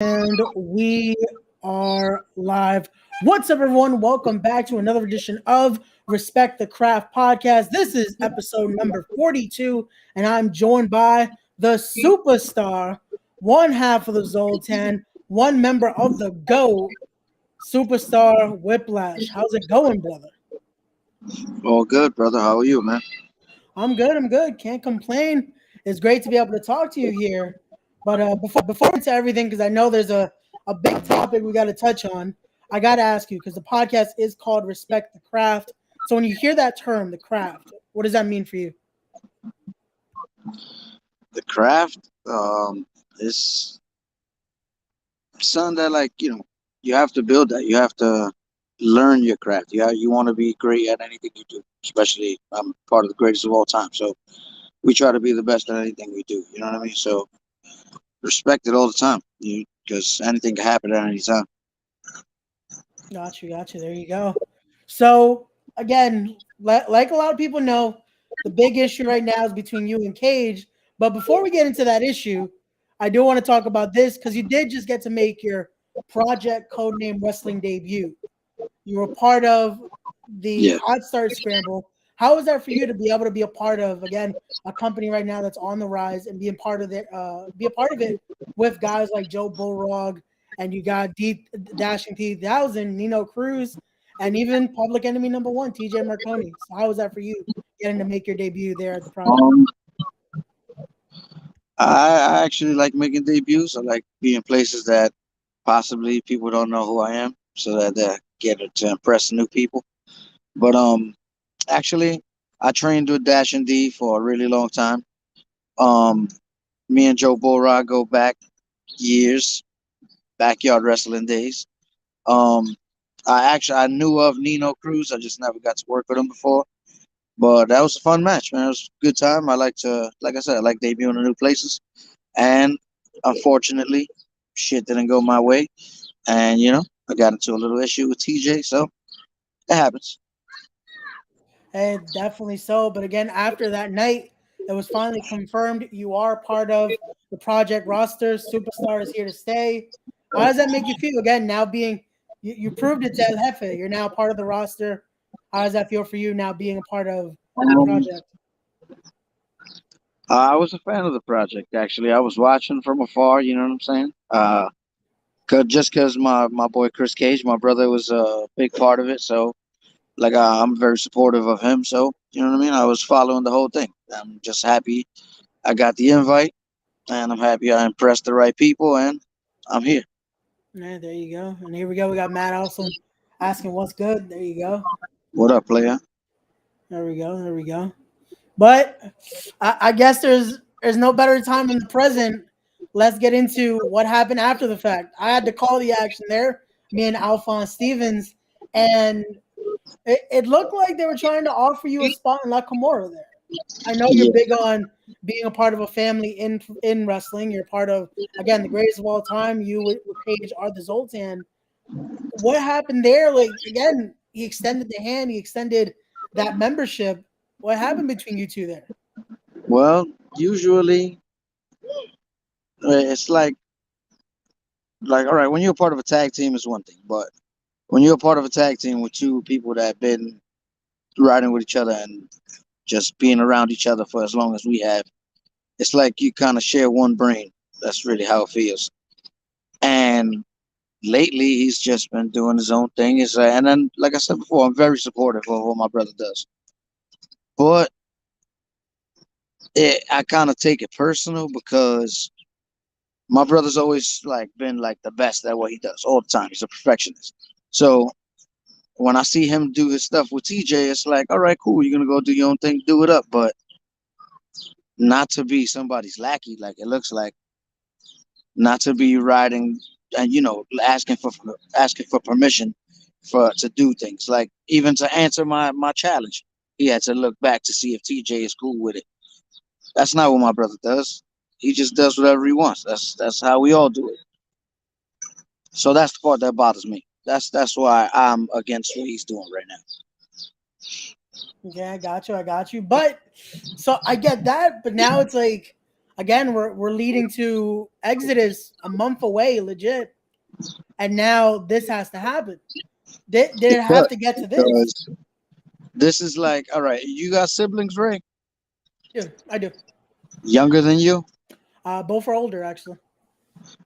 And we are live. What's up, everyone? Welcome back to another edition of Respect the Craft podcast. This is episode number 42, and I'm joined by the superstar, one half of the Zoltan, one member of the GOAT, Supastar Whiplash. How's it going, brother? All good, brother. How are you, man? I'm good. I'm good. Can't complain. It's great to be able to talk to you here. But before we get to everything, because I know there's a big topic we got to touch on, I got to ask you because the podcast is called Respect the Craft. So when you hear that term, the craft, what does that mean for you? The craft is something that, you have to build that. You have to learn your craft. You want to be great at anything you do. Especially, I'm part of the greatest of all time, so we try to be the best at anything we do. You know what I mean? So respect it all the time, because anything can happen at any time. Got you. There you go. So again, like a lot of people know, the big issue right now is between you and Cage. But before we get into that issue, I do want to talk about this because you did just get to make your Project Codename Wrestling debut. You were part of the Yeah. Hot Start Scramble. How is that for you to be able to be a part of again a company right now that's on the rise and be a part of it with guys like Joe Bullrog and you got Dashing P1000, Nino Cruz, and even Public Enemy number one, TJ Marconi. So how was that for you getting to make your debut there at the project? Um, I actually like making debuts. I like being places that possibly people don't know who I am, so that they get it to impress new people. But actually, I trained with Dash and D for a really long time. Um, Me and Joe Bullrod go back years, backyard wrestling days. Um, I knew of Nino Cruz. I just never got to work with him before. But that was a fun match, man. It was a good time. Like I said, I like debuting in new places. And unfortunately, shit didn't go my way. And, I got into a little issue with TJ. So it happens. Hey, definitely so. But again, after that night, it was finally confirmed you are part of the project roster. Superstar is here to stay. How does that make you feel? Again, now being you proved it to El Jefe. You're now part of the roster. How does that feel for you now being a part of the Um, project? I was a fan of the project, actually. I was watching from afar, you know what I'm saying? Just because my boy Chris Cage, my brother, was a big part of it. So, I'm very supportive of him. So, you know what I mean? I was following the whole thing. I'm just happy I got the invite, and I'm happy I impressed the right people, and I'm here. Yeah, there you go. And here we go. We got Matt Olson asking what's good. There you go. What up, player? There we go. But I guess there's no better time than the present. Let's get into what happened after the fact. I had to call the action there, me and Alphonse Stevens, and it looked like they were trying to offer you a spot in La Camorra there. I know you're Yeah. big on being a part of a family in wrestling. You're part of again the greatest of all time. You with Paige are the Zoltan. What happened there? Like again, he extended the hand. He extended that membership. What happened between you two there? Well, usually it's like all right, when you're part of a tag team is one thing, but when you're a part of a tag team with two people that have been riding with each other and just being around each other for as long as we have, it's like you kind of share one brain. That's really how it feels. And lately, he's just been doing his own thing. And then, like I said before, I'm very supportive of what my brother does. But I kind of take it personal because my brother's always been like the best at what he does all the time. He's a perfectionist. So when I see him do his stuff with TJ, it's like, all right, cool. You're gonna go do your own thing, do it up, but not to be somebody's lackey, like it looks like, not to be riding and asking for permission for to do things. Like even to answer my challenge, he had to look back to see if TJ is cool with it. That's not what my brother does. He just does whatever he wants. That's how we all do it. So that's the part that bothers me. That's why I'm against what he's doing right now. Okay, I got you. But so I get that, but now it's like again, we're leading to Exodus a month away, legit, and now this has to happen. Did it have But to get to this? because this is like, all right, you got siblings, Ray? Yeah, I do. Younger than you? Both are older, actually.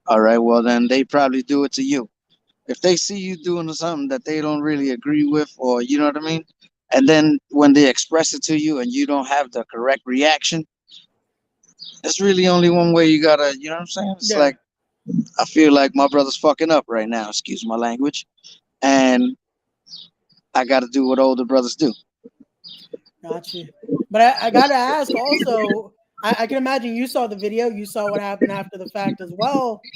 All right, well then they probably do it to you. If they see you doing something that they don't really agree with, or you know what I mean, and then when they express it to you and you don't have the correct reaction, it's really only one way you gotta, you know what I'm saying? It's Yeah, like I feel like my brother's fucking up right now, excuse my language, and I gotta do what older brothers do. got you. But I gotta ask also. I can imagine you saw the video. You saw what happened after the fact as well.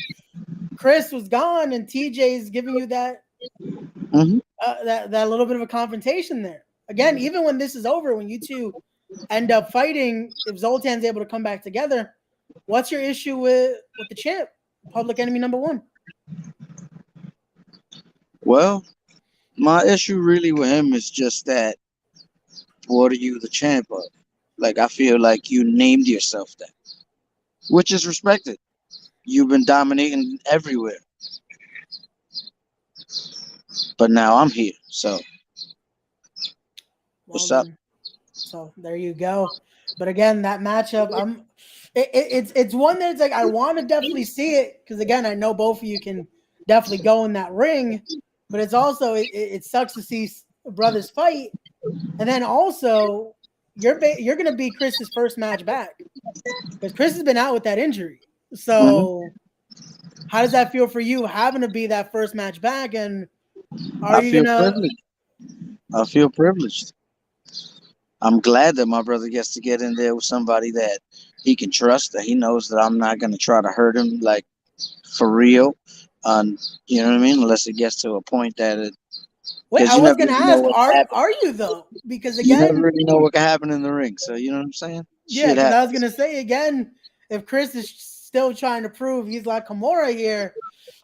Chris was gone, and TJ's giving you Hmm. that little bit of a confrontation there. Again, even when this is over, when you two end up fighting, if Zoltan's able to come back together, what's your issue with the champ, public enemy number one? Well, my issue really with him is just that what are you the champ of? Like I feel like you named yourself that, which is respected. You've been dominating everywhere, but now I'm here. So Well what's up? then, so there you go. But again, that matchup, it's one that's like I want to definitely see it because again, I know both of you can definitely go in that ring, but it's also it sucks to see brothers fight, and then also you're gonna be Chris's first match back because Chris has been out with that injury. Hmm. So how does that feel for you having to be that first match back? And are I you feel gonna? privileged. I feel privileged. I'm glad that my brother gets to get in there with somebody that he can trust, that he knows that I'm not gonna try to hurt him like for real. Um, you know what I mean? Unless it gets to a point that it, Wait, because I you was never gonna really know ask, what can happen. are you though? Because You never again, really know what can happen in the ring. So you know what I'm saying? yeah, Shit because I was happens. gonna say again, if Chris is still trying to prove he's like Kimura here,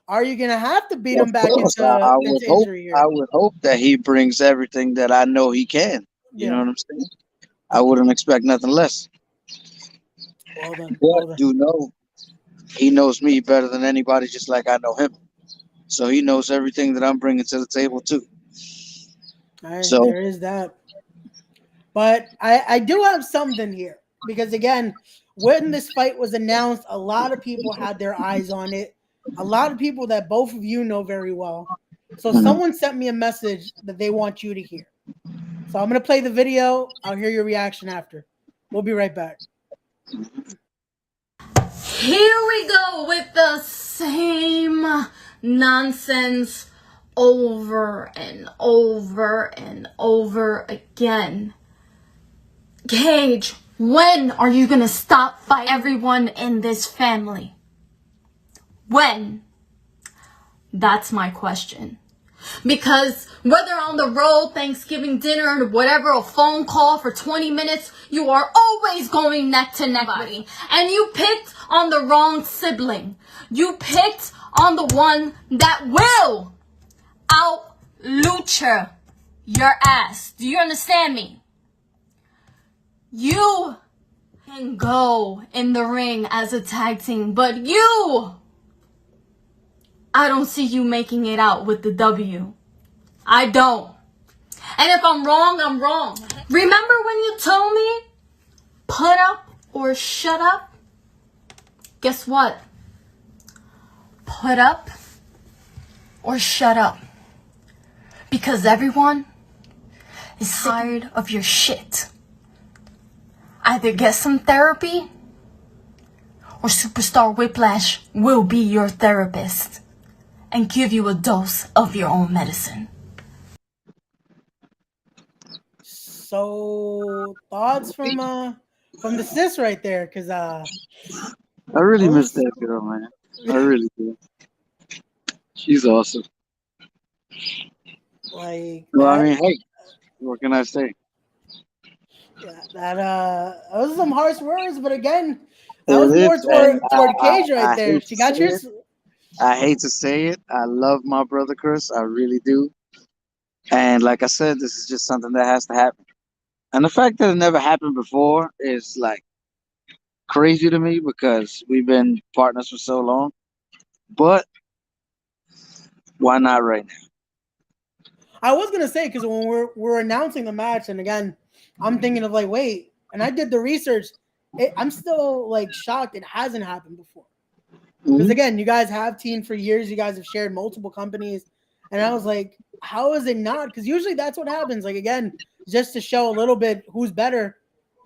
are you gonna have to beat Of him back course, I would into hope. injury I here? would hope that he brings everything that I know he can. You know Yeah. what I'm saying? I wouldn't expect nothing less. Well then, But well then. do know he knows me better than anybody, just like I know him. So he knows everything that I'm bringing to the table too. All right, So there is that. But I do have something here because again, when this fight was announced, a lot of people had their eyes on it. A lot of people that both of you know very well. So mhm. someone sent me a message that they want you to hear. So I'm gonna play the video. I'll hear your reaction after. We'll be right back. Here we go with the same nonsense over and over and over again. Gage, when are you gonna stop fighting everyone in this family? When? That's my question. Because whether on the road, Thanksgiving dinner, whatever, a phone call for 20 minutes, you are always going neck to neck with me. And you picked on the wrong sibling. You picked on the one that will out lucha your ass. Do you understand me? You can go in the ring as a tag team, but I don't see you making it out with the W. I don't. And if I'm wrong, I'm wrong. Remember when you told me, put up or shut up? Guess what? Put up or shut up. Because everyone is tired of your shit. Either get some therapy or Supastar Whiplash will be your therapist and give you a dose of your own medicine. So thoughts from the sis right there, because I really miss those that girl, man. I really do. She's awesome. like Well, I mean, hey, what can I say? those are some harsh words, but again, that was It more is, and toward Cage right I there. hate She to say got your it. I hate to say it. I love my brother Chris. I really do. And like I said, this is just something that has to happen. And the fact that it never happened before is like crazy to me because we've been partners for so long. But why not right now? I was gonna say because when we're announcing the match, and again, I'm thinking of like, wait, and I did the research. I'm still like shocked it hasn't happened before. Because Mhm. again, you guys have teamed for years. You guys have shared multiple companies, and I was like, how is it not? Because usually that's what happens. Like again, just to show a little bit who's better.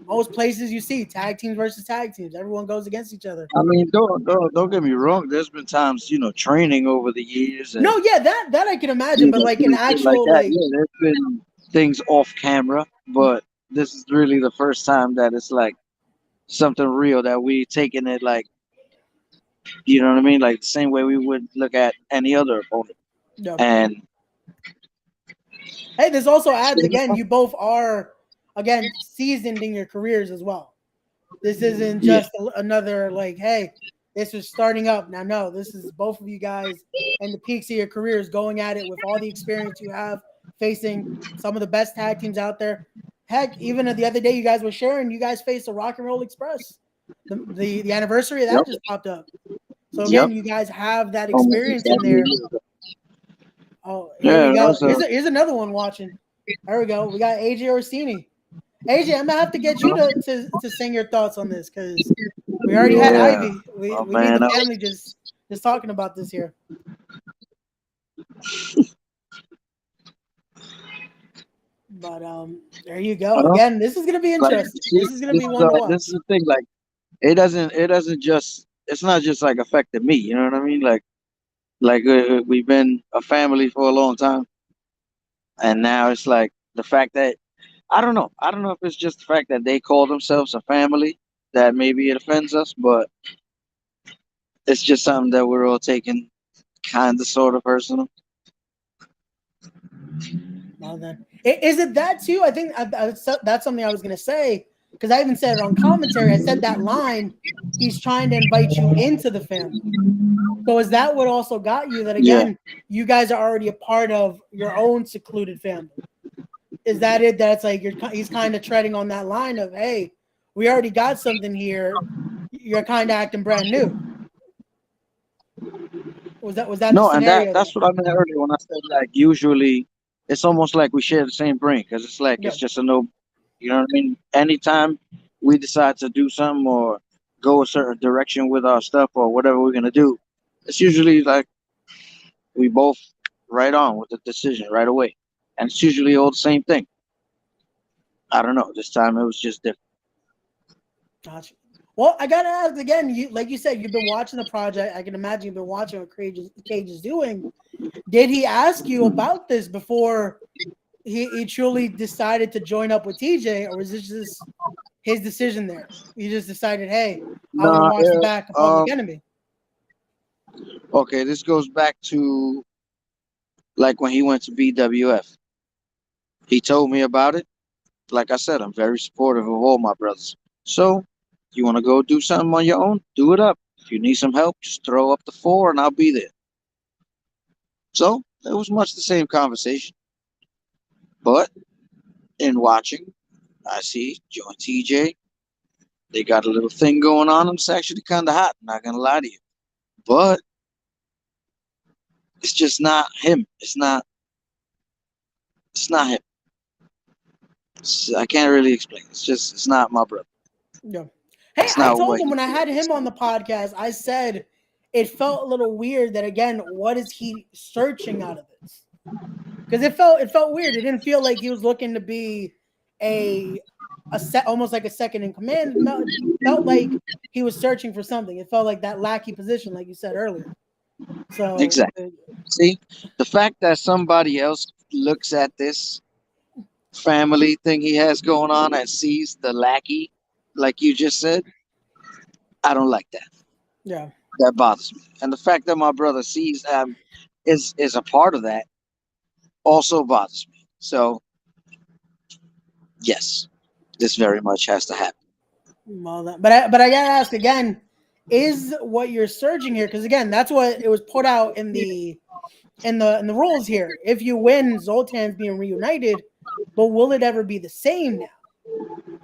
Most places you see tag teams versus tag teams. Everyone goes against each other. I mean, don't get me wrong. There's been times, training over the years, and No, yeah, that I can imagine, but like an things like actual that. like Yeah, there's been things off camera, but this is really the first time that it's like something real that we taking it like, you know what I mean, like the same way we would look at any other opponent. no. And Hey, this also adds again, you both are again seasoned in your careers as well. This isn't yeah, just another like, hey, this is starting up. Now, no, this is both of you guys and the peaks of your careers going at it with all the experience you have facing some of the best tag teams out there. Heck, even the other day you guys were sharing, you guys faced the Rock and Roll Express. The anniversary of that yep, just popped up. So yep. again, you guys have that Almost experience in exactly a there. year ago. Oh, here we Yeah, go. that's a Here's another one watching. There we go. We got AJ Orsini. AJ, I'm gonna have to get you to sing your thoughts on this because we already had yeah. Ivy. We Oh we need man, the family just talking about this here. But there you go. well, Again, this is gonna be like interesting. see, This is gonna be one to this watch. is the thing. Like it doesn't just it's not just like affected me. You know what I mean? Like we've been a family for a long time, and now it's like the fact that I don't know. I don't know if it's just the fact that they call themselves a family that maybe it offends us, but it's just something that we're all taking kind of sort of personal. Well then, is it that too? I think that's something I was gonna say because I even said it on commentary. I said that line. He's trying to invite you into the family. So is that what also got you that Yeah. again, you guys are already a part of your own secluded family? Is that it? That's like he's kind of treading on that line of, hey, we already got something here. You're kind of acting brand new. Was that the No, and scenario there? that's what I meant earlier when I said like usually it's almost like we share the same brain because it's like Yeah. it's just a no, you know what I mean? Anytime we decide to do something or go a certain direction with our stuff or whatever we're gonna do, it's usually like we both right on with the decision right away, and it's usually all the same thing. I don't know. This time it was just different. Gotcha. Well, I gotta ask again. You like you said, you've been watching the project. I can imagine you've been watching what Cage is doing. Did he ask you about this before he truly decided to join up with TJ, or was this just his decision there? He just decided, hey, I want to Nah, watch the yeah. back of Public Enemy. Okay, this goes back to like when he went to BWF. He told me about it. Like I said, I'm very supportive of all my brothers. So, you want to go do something on your own? Do it up. If you need some help, just throw up the four and I'll be there. So, it was much the same conversation. But in watching, I see Joe and TJ. They got a little thing going on, and it's actually kind of hot. Not gonna lie to you, but it's just not him. It's not. It's not him. I can't really explain. It's not my brother. Yeah. Hey, It's I not told what him he when I had is. him on the podcast, I said it felt a little weird that again, what is he searching out of this? Because it felt weird. It didn't feel like he was looking to be a almost like a second in command. It felt like he was searching for something. It felt like that lackey position, like you said earlier. So Exactly. See, the fact that somebody else looks at this family thing he has going on and sees the lackey, like you just said, I don't like that. yeah. That bothers me. And the fact that my brother sees is a part of that also bothers me. So yes, this very much has to happen. Well, but I gotta ask again: is what you're searching here? Because again, that's what it was put out in the rules here. If you win, Zoltan's being reunited, but will it ever be the same now?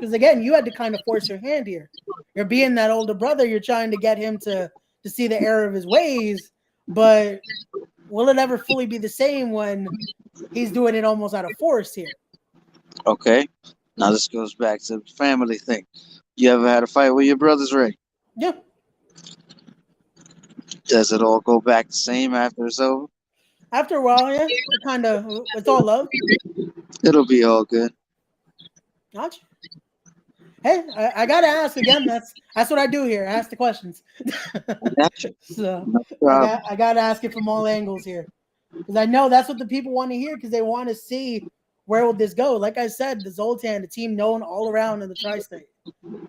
Because again, you had to kind of force your hand here. You're being that older brother. You're trying to get him to see the error of his ways. But will it ever fully be the same when he's doing it almost out of force here? Okay. Now this goes back to the family thing. You ever had a fight with your brothers, Ray? Yeah. Does it all go back the same after it's over? After a while, yeah, it's all love. It'll be all good. Gotcha. Hey, I gotta ask again. That's what I do here. I ask the questions. Gotcha. So No I gotta ask it from all angles here, because I know that's what the people want to hear, because they want to see where will this go. Like I said, the Zoltan, the team known all around in the tri-state.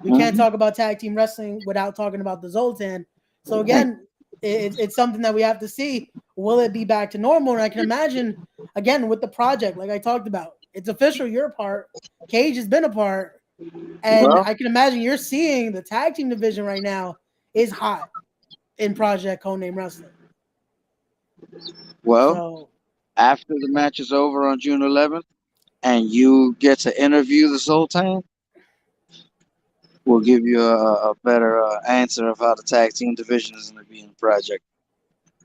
We can't talk about tag team wrestling without talking about the Zoltan. So again, it's something that we have to see. Will it be back to normal? And I can imagine, again, with the project, like I talked about, it's official. You're a part. Cage has been a part. And Well, I can imagine you're seeing the tag team division right now is hot in Project Codename Wrestling. well, So, after the match is over on June 11th and you get to interview the Sultan, we'll give you a better answer of how the tag team division is going to be in the project.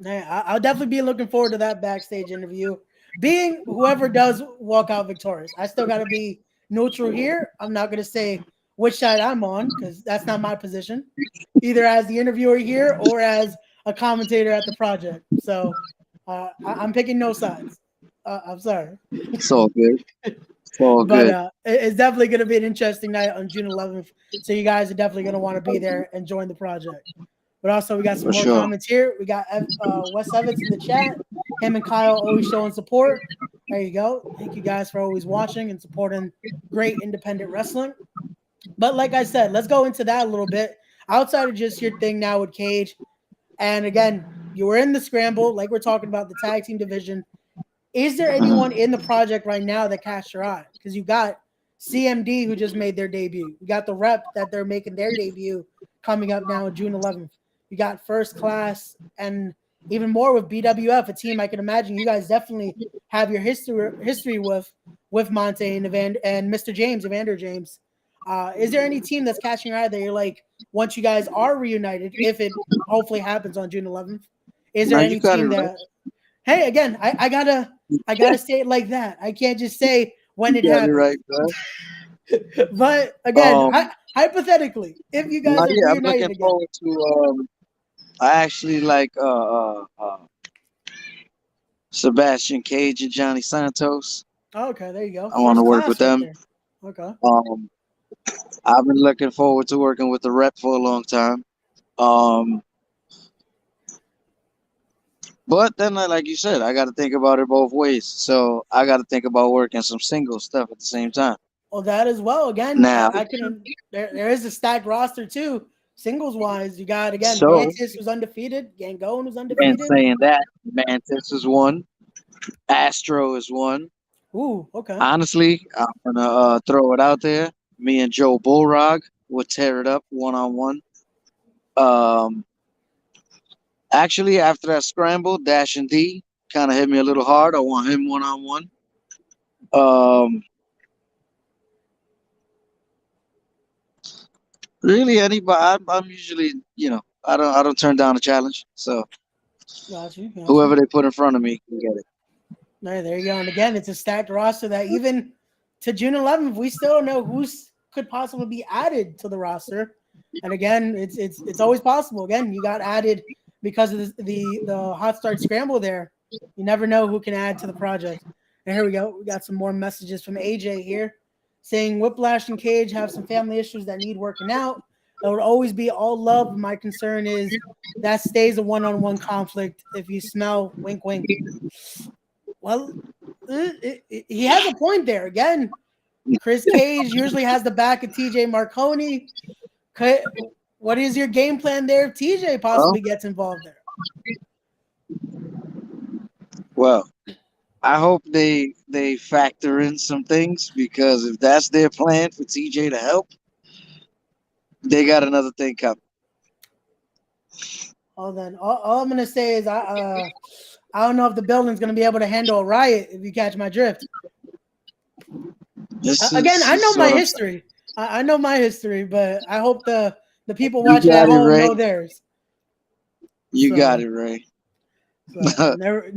yeah, I'll definitely be looking forward to that backstage interview. Being whoever does walk out victorious, I still got to be neutral here. I'm not going to say which side I'm on, because that's not my position, either as the interviewer here or as a commentator at the project. So I'm picking no sides. I'm sorry. It's all good. It's all But good. it's definitely going to be an interesting night on June 11th. So you guys are definitely going to want to be there and join the project. But also, we got some For more sure. comments here. We got Wes Evans in the chat. Him and Kyle always showing support. There you go. Thank you guys for always watching and supporting great independent wrestling. But like I said, let's go into that a little bit. Outside of just your thing now with Cage. And again, you were in the scramble, like we're talking about the tag team division. Is there anyone in the project right now that catch your eye? Because you got CMD, who just made their debut. You got the Rep that they're making their debut coming up now on June 11th. You got First Class, and even more with BWF, a team I can imagine you guys definitely have your history with Monte and Mr. James, Evander James. Is there any team that's catching your eye that you're like, once you guys are reunited, if it hopefully happens on June 11th, is there any team that? Hey, again, I gotta say it like that. I can't just say when it happens. Right, But again, hypothetically, if you guys are I'm reunited looking again, forward to. I actually like Sebastian Cage and Johnny Santos. okay, there you go. I want to work with them. Right okay. I've been looking forward to working with the Rep for a long time. But then, like you said, I got to think about it both ways. So I got to think about working some single stuff at the same time. Well, that as well. Again, now I can. There is a stacked roster too, singles wise. You got again, so, Mantis was undefeated, Gangone was undefeated. And saying that, Mantis is one, Astro is one. Ooh, okay. Honestly, I'm gonna throw it out there. Me and Joe Bullrog would tear it up 1-on-1. Actually, after that scramble, Dash and D kind of hit me a little hard. I want him 1-on-1. Really, anybody? I'm usually, I don't turn down a challenge. So, got you. Whoever they put in front of me can get it. There you go. And again, it's a stacked roster that even to June 11th, we still don't know who could possibly be added to the roster. And again, it's always possible. Again, you got added because of the hot start scramble there. You never know who can add to the project. And here we go. We got some more messages from AJ here saying Whiplash and Cage have some family issues that need working out. That would always be all love. My concern is that stays a one-on-one conflict if you smell wink, wink. Well, he has a point there. Again, Chris Cage usually has the back of TJ Marconi. What is your game plan there if TJ possibly gets involved there? Well, I hope they factor in some things, because if that's their plan for TJ to help, they got another thing coming. Well, then all I'm gonna say is I don't know if the building's gonna be able to handle a riot, if you catch my drift. Again, I know my history. I know my history, but I hope the people You watching at got it, home Ray. know theirs. You got So, it, Ray. and there,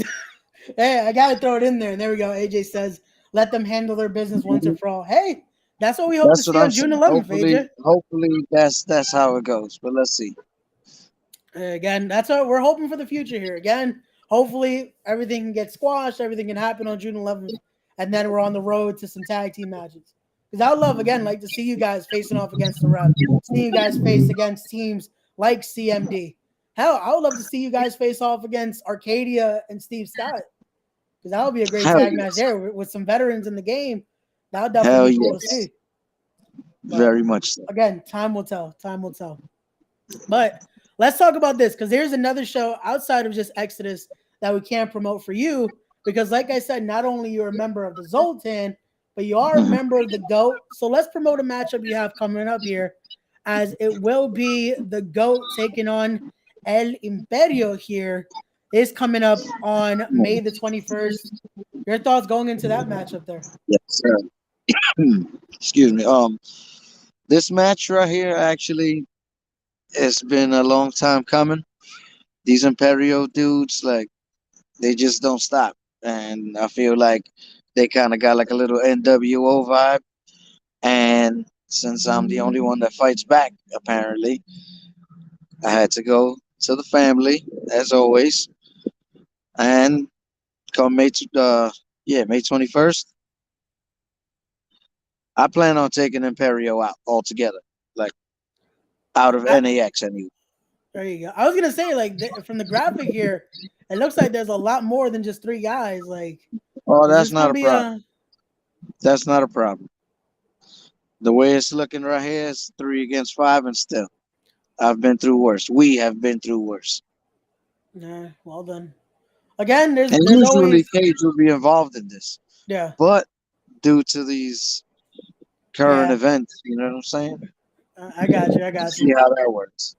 hey, I gotta throw it in there. And there we go. AJ says, "Let them handle their business once and for all." Hey, that's what we hope to That's what see I'm on June saying. 11th, Hopefully, AJ. hopefully that's how it goes. But let's see. Again, that's what we're hoping for the future here. Again, hopefully everything can get squashed, everything can happen on June 11th, and then we're on the road to some tag team matches. Because I would love, again, like to see you guys facing off against the Rev, seeing you guys face against teams like CMD. Hell, I would love to see you guys face off against Arcadia and Steve Scott. Because that would be a great Hell tag match yes. there with some veterans in the game. That would Hell definitely be cool to yes. see. But Very much so. again, time will tell. Time will tell. But let's talk about this because there's another show outside of just Exodus that we can't promote for you because, like I said, not only you're a member of the Zoltan, but you are a Mhm. member of the GOAT. So let's promote a matchup you have coming up here, as it will be the GOAT taking on El Imperio here. Is coming up on May the 21st. Your thoughts going into that matchup there? Yes, sir. Excuse me. This match right here actually it's been a long time coming. These Imperio dudes, like they just don't stop, and I feel like they kind of got like a little NWO vibe. And since I'm the only one that fights back, apparently, I had to go to the family as always. And come May 21st, I plan on taking Imperio out altogether, like out of I, NAX anyway. there you go. I was gonna say like from the graphic here, it looks like there's a lot more than just three guys. Like, Oh, is that's this not gonna a be problem. a That's not a problem. The way it's looking right here is 3 against 5, and still, I've been through worse. We have been through worse. nah? Well done. Again, And there's usually always Cage will be involved in this. yeah But due to these current yeah. events, you know what I'm saying? I got you. I Let's got see you. how that works.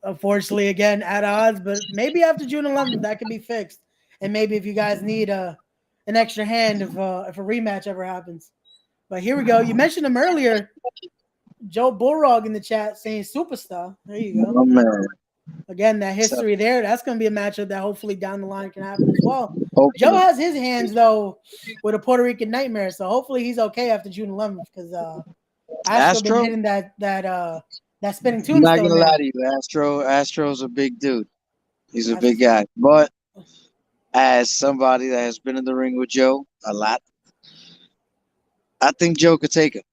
Unfortunately, again at odds, but maybe after June 11th that could be fixed, and maybe if you guys need an extra hand if a rematch ever happens. But here we go. You mentioned him earlier, Joe Bullrog in the chat saying superstar. There you go. Oh, man. Again, that So, history there, that's going to be a matchup that hopefully down the line can happen as well. Joe hopefully. has his hands, though, with a Puerto Rican nightmare. So hopefully he's okay after June 11th because Astro been Astro, hitting that spinning I'm not tombstone gonna lie there. to you. Astro's a big dude. He's a big That's, guy. But as somebody that has been in the ring with Joe a lot, I think Joe could take him.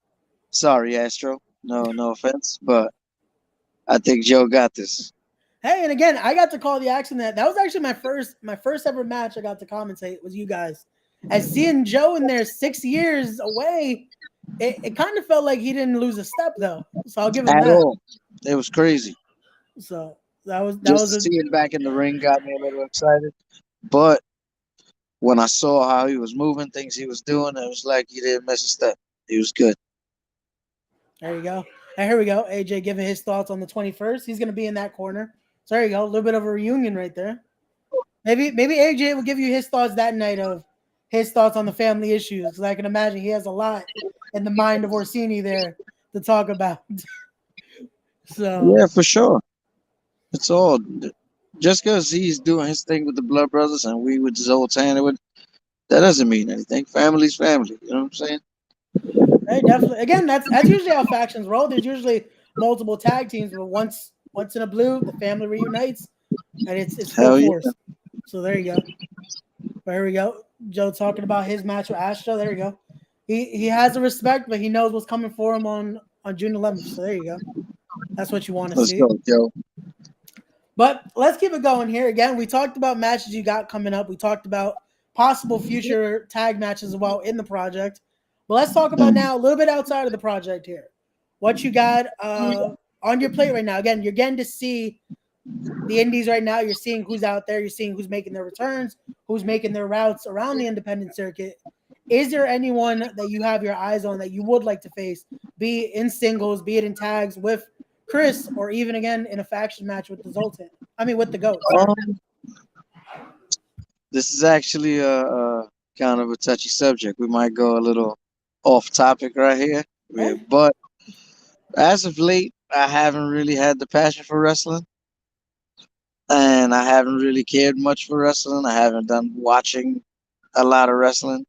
Sorry, Astro. No offense, but I think Joe got this. hey, and again, I got to call the action that was actually my first ever match I got to commentate was you guys. As seeing Joe in there 6 years away, it kind of felt like he didn't lose a step though. So I'll give him At that. all. It was crazy. So that Just was to a see him back in the ring got me a little excited. But when I saw how he was moving, things he was doing, it was like he didn't miss a step. He was good. there you go. And here we go. AJ giving his thoughts on the 21st. He's gonna be in that corner. So there you go. A little bit of a reunion right there. Maybe AJ will give you his thoughts that night of his thoughts on the family issues. Because I can imagine he has a lot in the mind of Orsini there to talk about. So Yeah, for sure. It's all just because he's doing his thing with the Blood Brothers and we with Zoltan, that doesn't mean anything. Family's family. You know what I'm saying? hey, definitely. Again, that's usually how factions roll. There's usually multiple tag teams, but once in a blue, the family reunites and it's full Hell yeah. force. So there you go. There we go. Joe talking about his match with Astro. There you go. He has the respect, but he knows what's coming for him on June 11th. So there you go. That's what you want to Let's go, see. Joe. But let's keep it going here. Again, we talked about matches you got coming up. We talked about possible future tag matches as well in the project. But let's talk about Mm. now a little bit outside of the project here. What you got on your plate right now? Again, you're getting to see the indies right now. You're seeing who's out there. You're seeing who's making their returns, who's making their routes around the independent circuit. Is there anyone that you have your eyes on that you would like to face, be it in singles, be it in tags with Chris, or even again in a faction match with the Zoltan? I mean, with the GOAT. Sorry. This is actually a kind of a touchy subject. We might go a little off topic right here. Yeah, Hey, but As of late, I haven't really had the passion for wrestling, and I haven't really cared much for wrestling. I haven't done watching a lot of wrestling.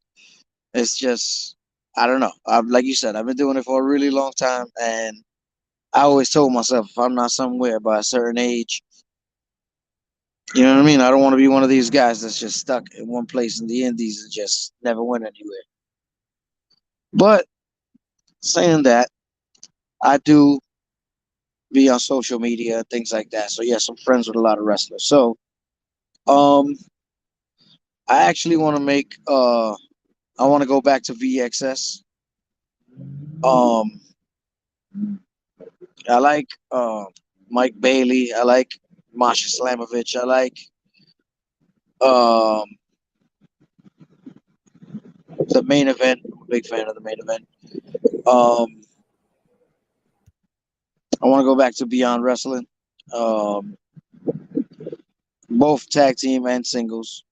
It's just, I don't know. Like you said, I've been doing it for a really long time, and I always told myself if I'm not somewhere by a certain age, you know what I mean? I don't want to be one of these guys that's just stuck in one place in the Indies and just never went anywhere. But saying that, I do be on social media and things like that. So yes, I'm friends with a lot of wrestlers. So um, I actually want to make I want to go back to VXS. Um, I like Mike Bailey. I like Masha Slamovich. I like um the main event. I'm a big fan of the main event. Um, I want to go back to Beyond Wrestling. Um, both tag team and singles.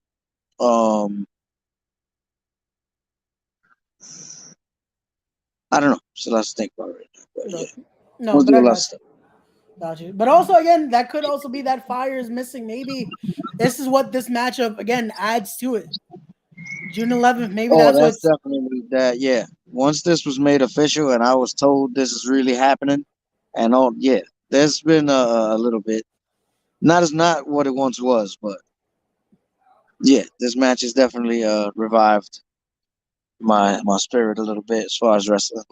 Um, I don't know. So let's think about it right now. But No, yeah, no, we'll but do I a lot of got stuff. you. Got you. But also, again, that could also be that fire is missing. Maybe this is what this matchup again adds to it. June 11th. Maybe Oh, that's that's what's. definitely that. Yeah. Once this was made official and I was told this is really happening, and all, yeah, there's been a little bit. Not what it once was, but yeah, this match has definitely revived my spirit a little bit as far as wrestling.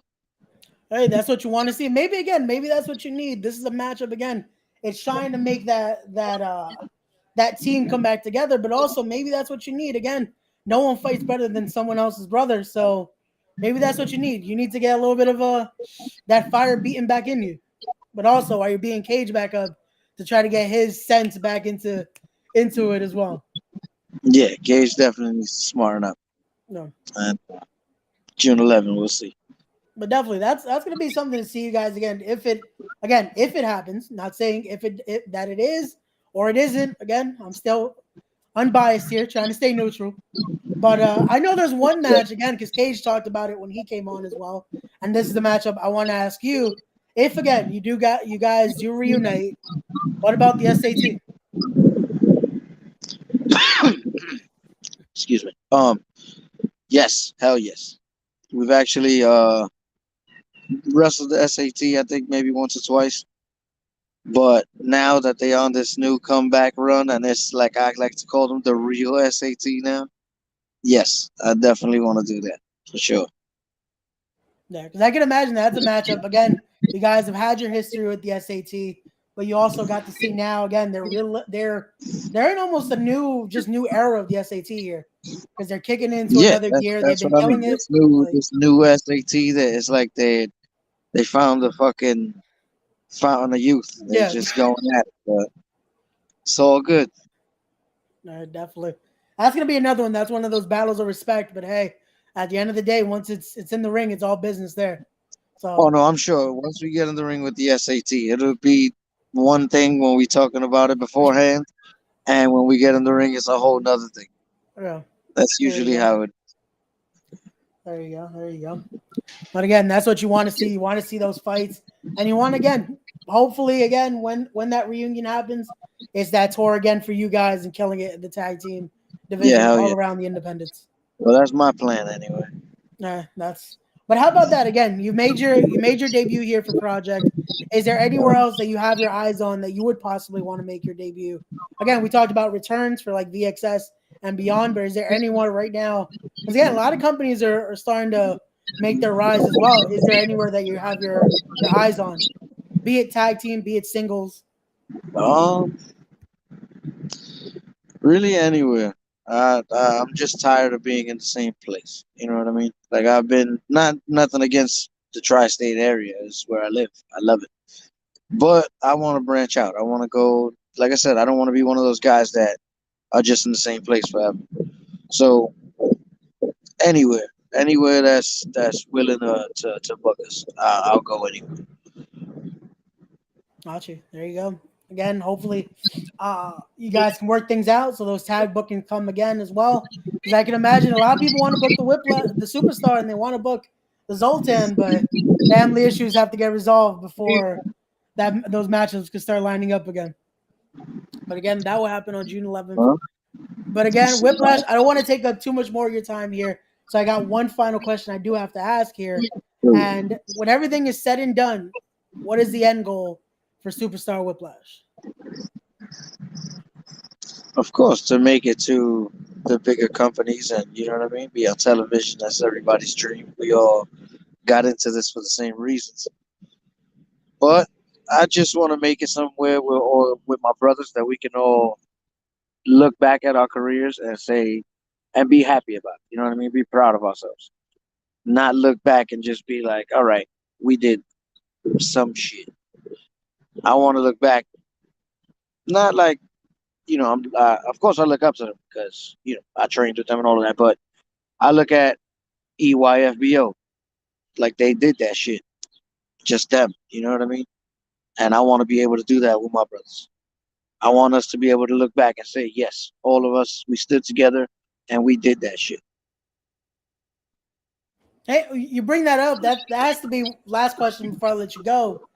Hey, that's what you want to see. Maybe again, maybe that's what you need. This is a matchup again. It's trying to make that team come back together, but also maybe that's what you need. Again, no one fights better than someone else's brother, so maybe that's what you need. You need to get a little bit of that fire beaten back in you. But also, are you being caged back up to try to get his sense back into it as well? Yeah, Gage definitely needs to smarten up. No. And June 11, we'll see. But definitely, that's gonna be something to see you guys if it happens. Not saying if that it is or it isn't. Again, I'm still unbiased here, trying to stay neutral. But I know there's one match again because Cage talked about it when he came on as well. And this is the matchup I want to ask you. If again you guys do reunite, what about the SAT? Excuse me. Yes, hell yes. We've actually wrestled the SAT, I think maybe once or twice. But now that they on this new comeback run, and it's like I like to call them the real SAT now. Yes, I definitely want to do that for sure. Yeah, because I can imagine that's a matchup. Again, you guys have had your history with the SAT, but you also got to see now again they're in almost a new era of the SAT here because they're kicking into Yeah, another that's gear. They've that's been what I mean. killing it. Like This new SAT that it's like they found the fucking fountain of youth. They're yeah, just going at it, but it's all good. definitely. That's gonna be another one. That's one of those battles of respect. But hey, at the end of the day, once it's in the ring, it's all business there. Oh So no, I'm sure once we get in the ring with the SAT, it'll be one thing when we talking about it beforehand, and when we get in the ring, it's a whole nother thing. yeah, That's there you usually go. how it. There you go. There you go. But again, that's what you want to see. You want to see those fights, and you want again, hopefully, again when that reunion happens, it's that tour again for you guys and killing it in the tag team Yeah, division hell all yeah. around the independents. Well, that's my plan anyway. That's. But how about that again? You made your debut here for Project. Is there anywhere else that you have your eyes on that you would possibly want to make your debut? Again, we talked about returns for like VXS and beyond, but is there anyone right now? Because again, a lot of companies are starting to make their rise as well. Is there anywhere that you have your eyes on? Be it tag team, be it singles. Um, really anywhere. I'm just tired of being in the same place. You know what I mean? Like I've been nothing against the tri-state area is where I live. I love it, but I want to branch out. I want to go. Like I said, I don't want to be one of those guys that are just in the same place forever. So anywhere, anywhere that's willing to book us, I'll go anywhere. Got you. There you go. Again, hopefully, you guys can work things out so those tag bookings come again as well. Because I can imagine a lot of people want to book the Whiplash, the Superstar, and they want to book the Zoltan, but family issues have to get resolved before those matchups could start lining up again. But again, that will happen on June 11th. Huh? But again, Whiplash, I don't want to take up too much more of your time here. So I got one final question I do have to ask here. And when everything is said and done, what is the end goal for Supastar Whiplash? Of course, to make it to the bigger companies and, you know what I mean, be on television. That's everybody's dream. We all got into this for the same reasons. But I just want to make it somewhere where all with my brothers that we can all look back at our careers and say and be happy about it. You know what I mean? Be proud of ourselves. Not look back and just be like, all right, we did some shit. I want to look back, not like, of course I look up to them because, I trained with them and all of that, but I look at EYFBO like they did that shit. Just them. You know what I mean? And I want to be able to do that with my brothers. I want us to be able to look back and say, yes, all of us, we stood together and we did that shit. Hey, you bring that up. That has to be last question before I let you go.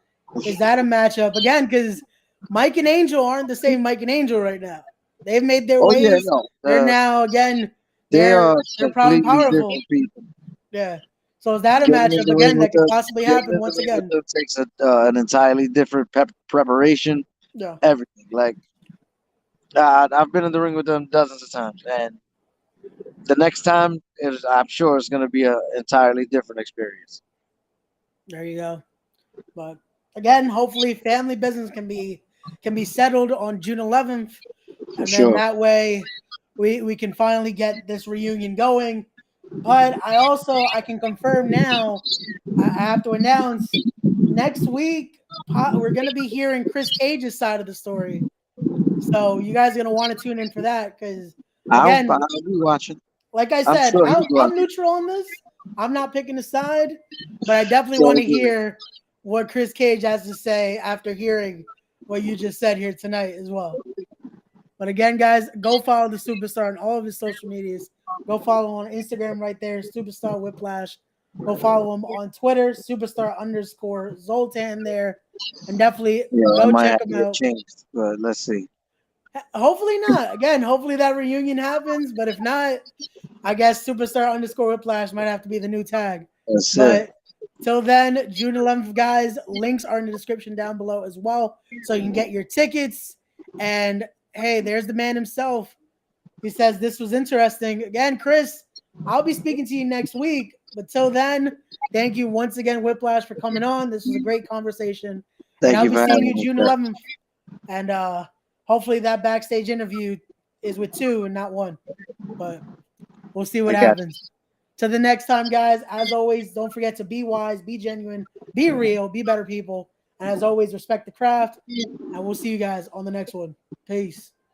Is that a matchup? Again, because Mike and Angel aren't the same Mike and Angel right now. They've made their waves. Yeah, no. They're now, again, they are they're proud and completely powerful. different people. Yeah. So is that a matchup, again, that could possibly happen once Getting in again? the ring with them takes an entirely different preparation. Yeah. Everything. Like, I've been in the ring with them dozens of times, and the next time, I'm sure it's going to be an entirely different experience. There you go. But again, hopefully, family business can be settled on June 11th, and then that way we can finally get this reunion going. But I can confirm now. I have to announce next week we're going to be hearing Chris Cage's side of the story. So you guys are going to want to tune in for that because again, I'll be watching. Like I said, I'm neutral on this. I'm not picking a side, but I definitely want to hear what Chris Cage has to say after hearing what you just said here tonight as well. But again, guys, go follow the Supastar on all of his social medias. Go follow him on Instagram right there, Supastar Whiplash. Go follow him on Twitter, Supastar_Zoltan there. And definitely go check him out. Changed, but let's see. Hopefully not. Again, hopefully that reunion happens. But if not, I guess Supastar_Whiplash might have to be the new tag. But till then, June 11th, guys, links are in the description down below as well. So you can get your tickets. And hey, there's the man himself. He says this was interesting. Again, Chris, I'll be speaking to you next week. But till then, thank you once again, Whiplash, for coming on. This was a great conversation. Thank you for having me. I'll be seeing you June 11th. And hopefully that backstage interview is with 2 and not 1. But we'll see what happens. Till the next time, guys, as always, don't forget to be wise, be genuine, be real, be better people. And as always, respect the craft. And we'll see you guys on the next one. Peace.